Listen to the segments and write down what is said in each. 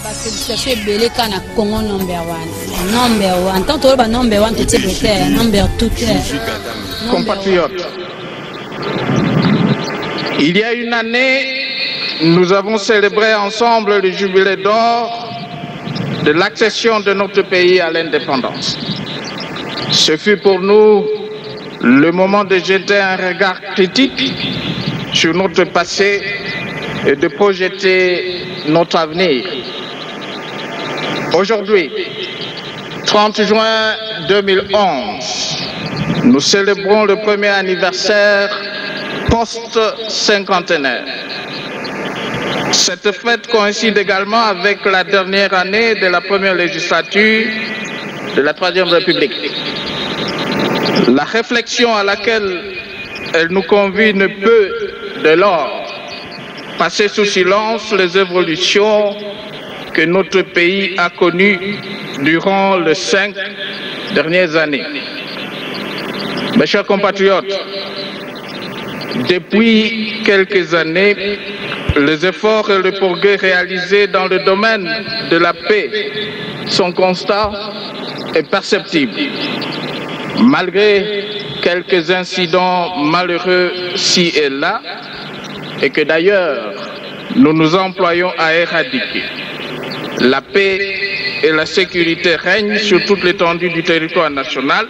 Situation est belle quand on Congo number one. Tant que number one, tout est number two. Compatriotes, il y a une année, nous avons célébré ensemble le jubilé d'or de l'accession de notre pays à l'indépendance. Ce fut pour nous le moment de jeter un regard critique sur notre passé et de projeter notre avenir. Aujourd'hui, 30 juin 2011, nous célébrons le premier anniversaire post-cinquantenaire. Cette fête coïncide également avec la dernière année de la première législature de la Troisième République. La réflexion à laquelle elle nous convie ne peut, dès lors, passer sous silence les évolutions que notre pays a connues durant les 5 dernières années. Mes chers compatriotes, depuis quelques années, les efforts et les progrès réalisés dans le domaine de la paix sont constants et perceptibles, malgré quelques incidents malheureux ci et là, et que d'ailleurs nous nous employons à éradiquer. La paix et la sécurité règnent sur toute l'étendue du territoire national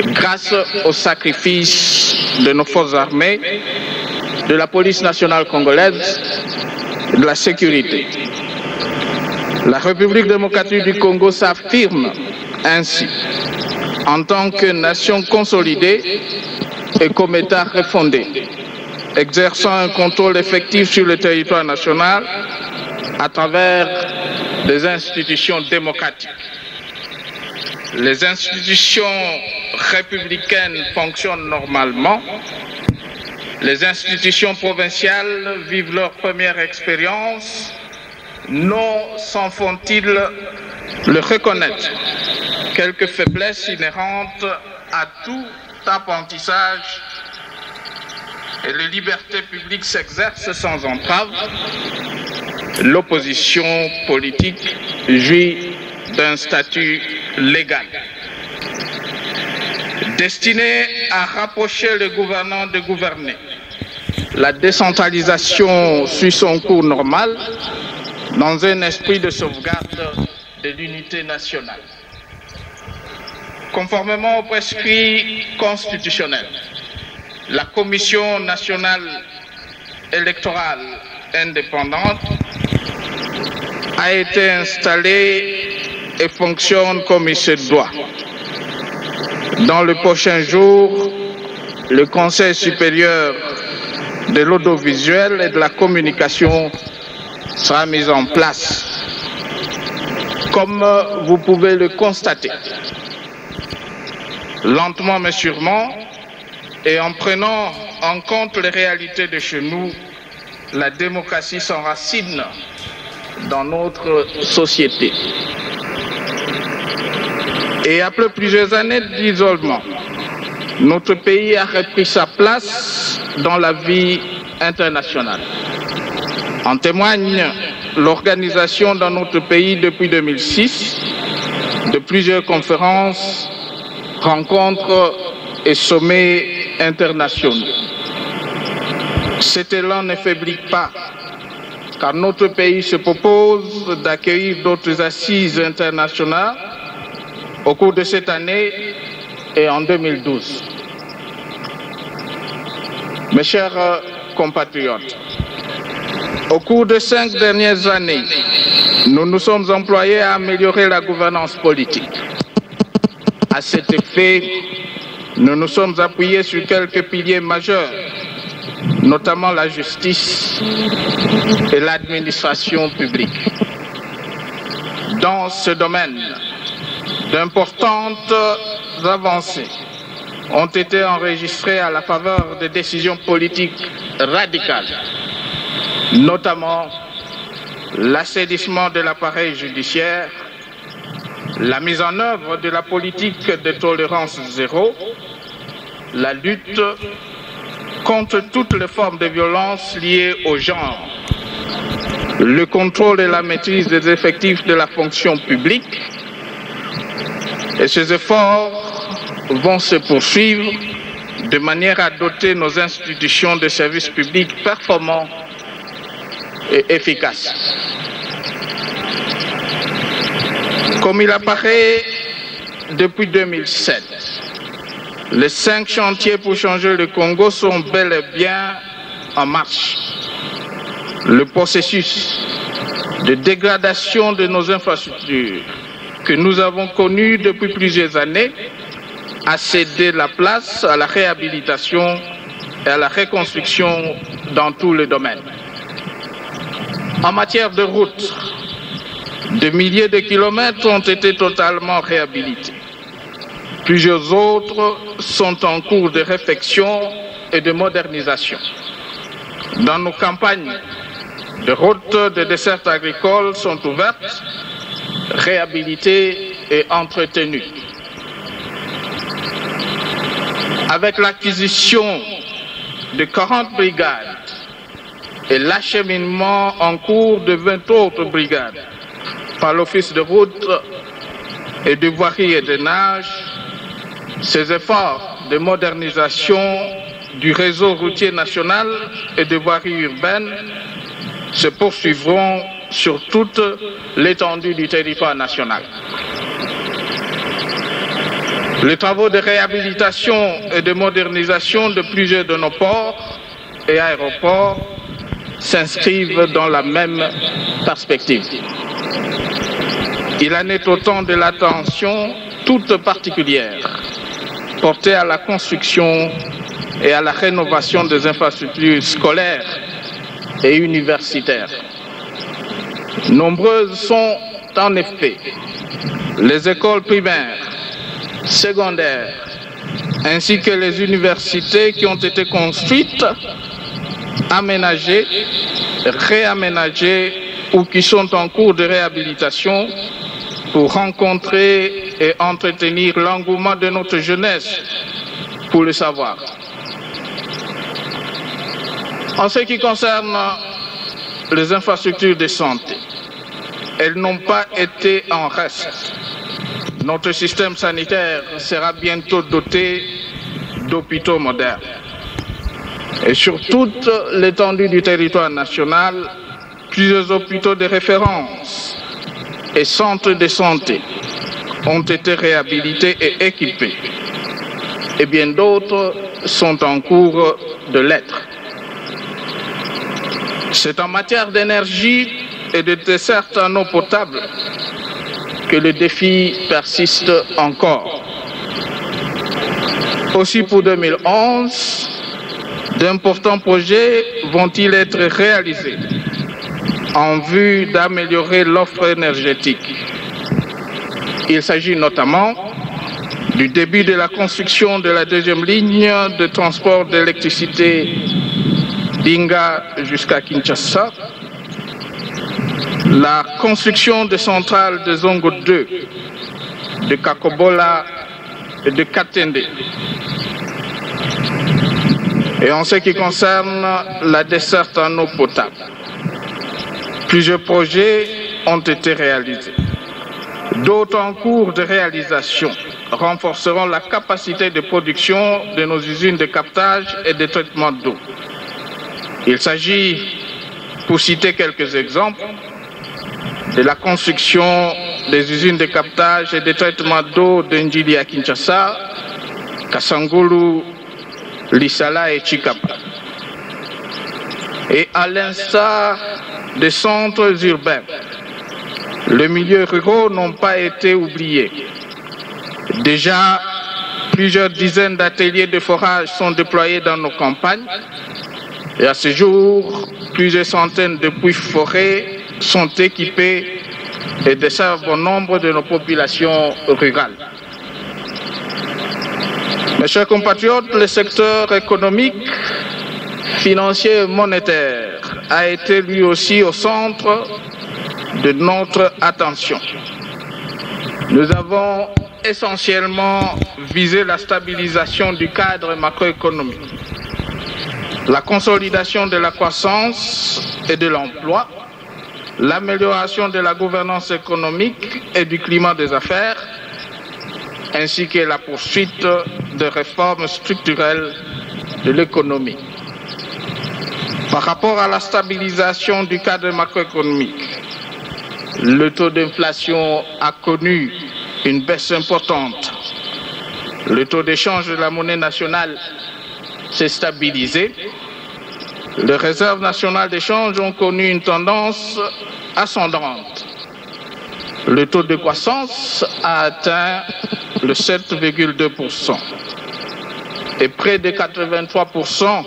grâce au sacrifice de nos forces armées, de la police nationale congolaise et de la sécurité. La République démocratique du Congo s'affirme ainsi en tant que nation consolidée et comme État refondé, exerçant un contrôle effectif sur le territoire national à travers des institutions démocratiques. Les institutions républicaines fonctionnent normalement. Les institutions provinciales vivent leur première expérience. Non s'en font-ils le reconnaître? Quelques faiblesses inhérentes à tout apprentissage et les libertés publiques s'exercent sans entrave. L'opposition politique jouit d'un statut légal. Destiné à rapprocher les gouvernants des gouvernés, la décentralisation suit son cours normal dans un esprit de sauvegarde de l'unité nationale. Conformément aux prescrits constitutionnels, la Commission nationale électorale indépendante a été installée et fonctionne comme il se doit. Dans les prochains jours, le Conseil supérieur de l'audiovisuel et de la communication sera mis en place. Comme vous pouvez le constater, lentement mais sûrement, et en prenant en compte les réalités de chez nous, la démocratie s'enracine dans notre société. Et après plusieurs années d'isolement, notre pays a repris sa place dans la vie internationale. En témoigne l'organisation dans notre pays depuis 2006 de plusieurs conférences, rencontres et sommets internationaux. Cet élan ne faiblit pas, car notre pays se propose d'accueillir d'autres assises internationales au cours de cette année et en 2012. Mes chers compatriotes, au cours de 5 dernières années, nous nous sommes employés à améliorer la gouvernance politique. À cet effet, nous nous sommes appuyés sur quelques piliers majeurs, notamment la justice et l'administration publique. Dans ce domaine, d'importantes avancées ont été enregistrées à la faveur de décisions politiques radicales, notamment l'assainissement de l'appareil judiciaire, la mise en œuvre de la politique de tolérance zéro, la lutte contre toutes les formes de violence liées au genre, le contrôle et la maîtrise des effectifs de la fonction publique. Et ces efforts vont se poursuivre de manière à doter nos institutions de services publics performants et efficaces. Comme il apparaît depuis 2007, les 5 chantiers pour changer le Congo sont bel et bien en marche. Le processus de dégradation de nos infrastructures que nous avons connu depuis plusieurs années a cédé la place à la réhabilitation et à la reconstruction dans tous les domaines. En matière de routes, des milliers de kilomètres ont été totalement réhabilités. Plusieurs autres sont en cours de réfection et de modernisation. Dans nos campagnes, des routes de dessertes agricoles sont ouvertes, réhabilitées et entretenues. Avec l'acquisition de 40 brigades et l'acheminement en cours de 20 autres brigades par l'Office de route et de voirie et de nage, ces efforts de modernisation du réseau routier national et de voirie urbaine se poursuivront sur toute l'étendue du territoire national. Les travaux de réhabilitation et de modernisation de plusieurs de nos ports et aéroports s'inscrivent dans la même perspective. Il en est autant de l'attention toute particulière portée à la construction et à la rénovation des infrastructures scolaires et universitaires. Nombreuses sont en effet les écoles primaires, secondaires, ainsi que les universités qui ont été construites, aménagées, réaménagées ou qui sont en cours de réhabilitation pour rencontrer et entretenir l'engouement de notre jeunesse pour le savoir. En ce qui concerne les infrastructures de santé, elles n'ont pas été en reste. Notre système sanitaire sera bientôt doté d'hôpitaux modernes. Et sur toute l'étendue du territoire national, plusieurs hôpitaux de référence et centres de santé ont été réhabilités et équipés. Et bien d'autres sont en cours de l'être. C'est en matière d'énergie et de desserte en eau potable que le défi persiste encore. Aussi pour 2011, d'importants projets vont-ils être réalisés en vue d'améliorer l'offre énergétique. Il s'agit notamment du début de la construction de la deuxième ligne de transport d'électricité d'Inga jusqu'à Kinshasa, la construction de centrales de Zongo 2, de Kakobola et de Katende. Et en ce qui concerne la desserte en eau potable, plusieurs projets ont été réalisés. D'autres en cours de réalisation renforceront la capacité de production de nos usines de captage et de traitement d'eau. Il s'agit, pour citer quelques exemples, de la construction des usines de captage et de traitement d'eau de Njili à Kinshasa, Kasangulu, Lissala et Chikapa. Et à l'instar des centres urbains, les milieux ruraux n'ont pas été oubliés. Déjà, plusieurs dizaines d'ateliers de forage sont déployés dans nos campagnes. Et à ce jour, plusieurs centaines de puits forêts sont équipés et desservent bon nombre de nos populations rurales. Mes chers compatriotes, le secteur économique, financier et monétaire a été lui aussi au centre de notre attention. Nous avons essentiellement visé la stabilisation du cadre macroéconomique, la consolidation de la croissance et de l'emploi, l'amélioration de la gouvernance économique et du climat des affaires, ainsi que la poursuite de réformes structurelles de l'économie. Par rapport à la stabilisation du cadre macroéconomique, le taux d'inflation a connu une baisse importante. Le taux d'échange de la monnaie nationale s'est stabilisé. Les réserves nationales d'échange ont connu une tendance ascendante. Le taux de croissance a atteint le 7,2% et près de 83%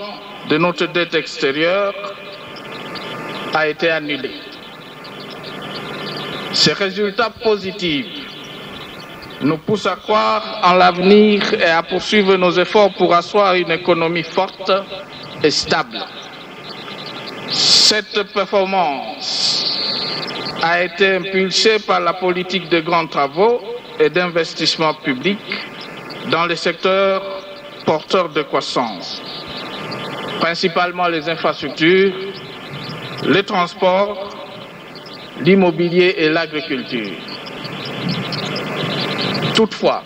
de notre dette extérieure a été annulée. Ces résultats positifs nous poussent à croire en l'avenir et à poursuivre nos efforts pour asseoir une économie forte et stable. Cette performance a été impulsée par la politique de grands travaux et d'investissement public dans les secteurs porteurs de croissance, principalement les infrastructures, les transports, l'immobilier et l'agriculture. Toutefois,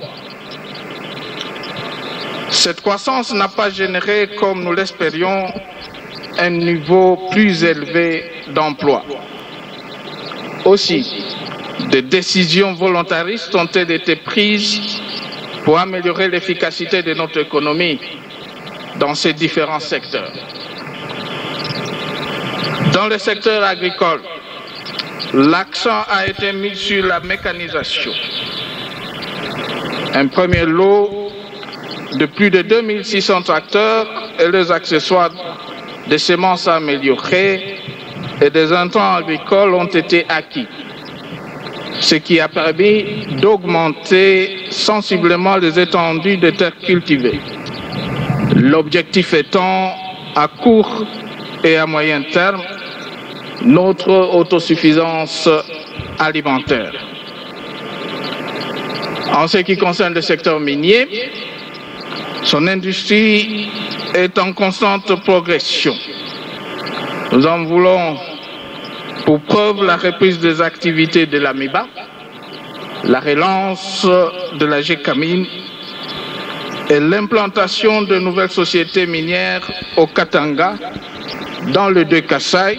cette croissance n'a pas généré, comme nous l'espérions, un niveau plus élevé d'emploi. Aussi, des décisions volontaristes ont-elles été prises pour améliorer l'efficacité de notre économie dans ces différents secteurs. Dans le secteur agricole, l'accent a été mis sur la mécanisation. Un premier lot de plus de 2600 tracteurs et les accessoires des semences améliorées et des intrants agricoles ont été acquis, ce qui a permis d'augmenter sensiblement les étendues de terres cultivées. L'objectif étant, à court et à moyen terme, notre autosuffisance alimentaire. En ce qui concerne le secteur minier, son industrie est en constante progression. Nous en voulons pour preuve la reprise des activités de l'AMIBA, la relance de la GECAMINE et l'implantation de nouvelles sociétés minières au Katanga, dans le Deux-Kasaï,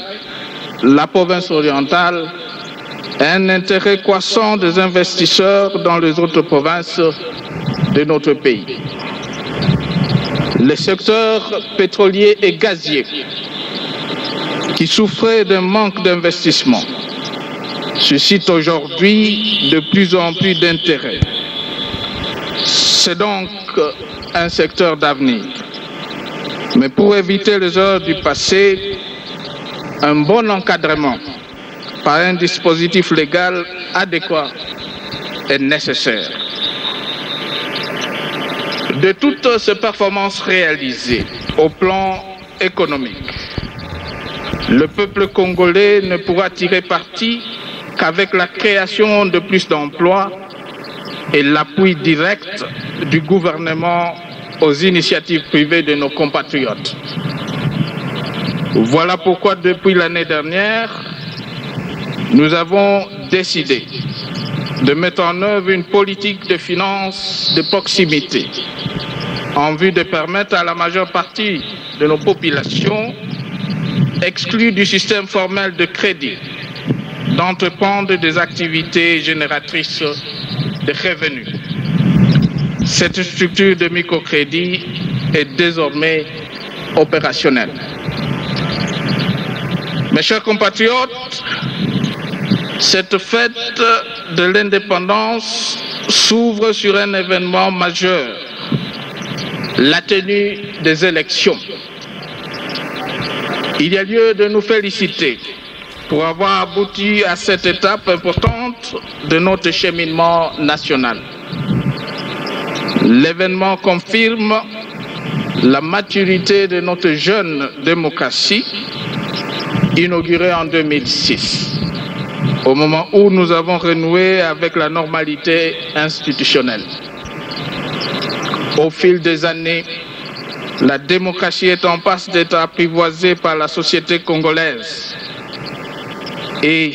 la province orientale, et un intérêt croissant des investisseurs dans les autres provinces de notre pays. Le secteur pétrolier et gazier, qui souffrait d'un manque d'investissement, suscite aujourd'hui de plus en plus d'intérêt. C'est donc un secteur d'avenir. Mais pour éviter les erreurs du passé, un bon encadrement par un dispositif légal adéquat est nécessaire. De toutes ces performances réalisées au plan économique, le peuple congolais ne pourra tirer parti qu'avec la création de plus d'emplois et l'appui direct du gouvernement aux initiatives privées de nos compatriotes. Voilà pourquoi depuis l'année dernière, nous avons décidé de mettre en œuvre une politique de finances de proximité en vue de permettre à la majeure partie de nos populations exclues du système formel de crédit d'entreprendre des activités génératrices de revenus. Cette structure de microcrédit est désormais opérationnelle. Mes chers compatriotes, cette fête de l'indépendance s'ouvre sur un événement majeur, la tenue des élections. Il y a lieu de nous féliciter pour avoir abouti à cette étape importante de notre cheminement national. L'événement confirme la maturité de notre jeune démocratie, inaugurée en 2006, au moment où nous avons renoué avec la normalité institutionnelle. Au fil des années, la démocratie est en passe d'être apprivoisée par la société congolaise et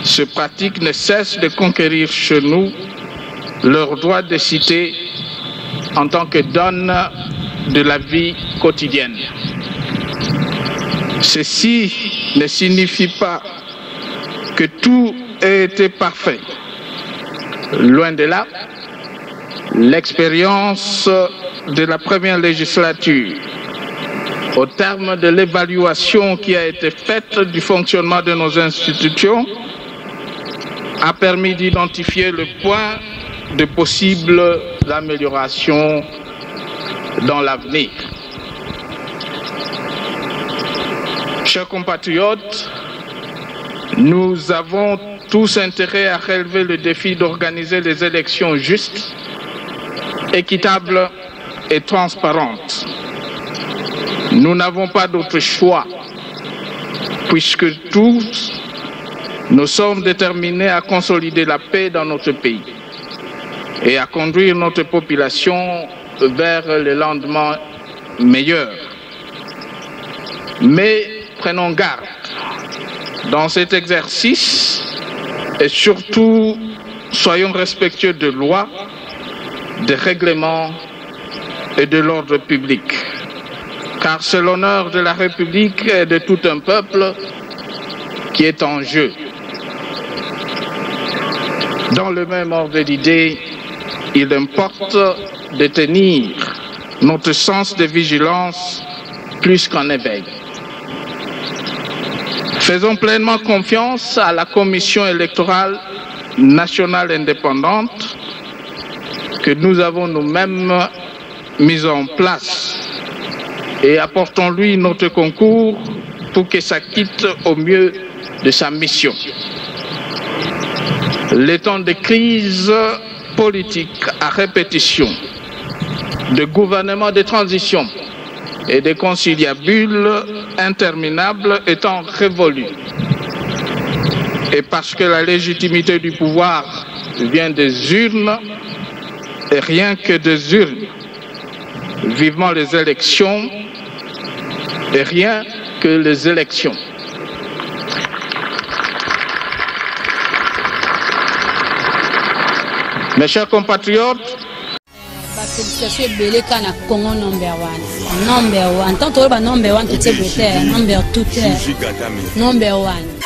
ce pratique ne cesse de conquérir chez nous leur droit de cité en tant que donne de la vie quotidienne. Ceci ne signifie pas que tout ait été parfait. Loin de là, l'expérience de la première législature, au terme de l'évaluation qui a été faite du fonctionnement de nos institutions, a permis d'identifier le point de possibles améliorations dans l'avenir. Chers compatriotes, nous avons tous intérêt à relever le défi d'organiser des élections justes, équitables et transparentes. Nous n'avons pas d'autre choix, puisque tous, nous sommes déterminés à consolider la paix dans notre pays et à conduire notre population vers le lendemain meilleur. Mais prenons garde dans cet exercice et surtout soyons respectueux de lois, de règlements et de l'ordre public. Car c'est l'honneur de la République et de tout un peuple qui est en jeu. Dans le même ordre d'idée, il importe de tenir notre sens de vigilance plus qu'en éveil. Faisons pleinement confiance à la Commission électorale nationale indépendante que nous avons nous-mêmes mise en place et apportons-lui notre concours pour que s'acquitte au mieux de sa mission. Les temps de crise politique à répétition, de gouvernement de transition et de conciliabules interminables étant révolus. Et parce que la légitimité du pouvoir vient des urnes, et rien que des urnes, vivement les élections, et rien que les élections. Mes chers compatriotes, bafélicitation ebele ka na Congo number one. Tant que number one, tu sais, number two, number one.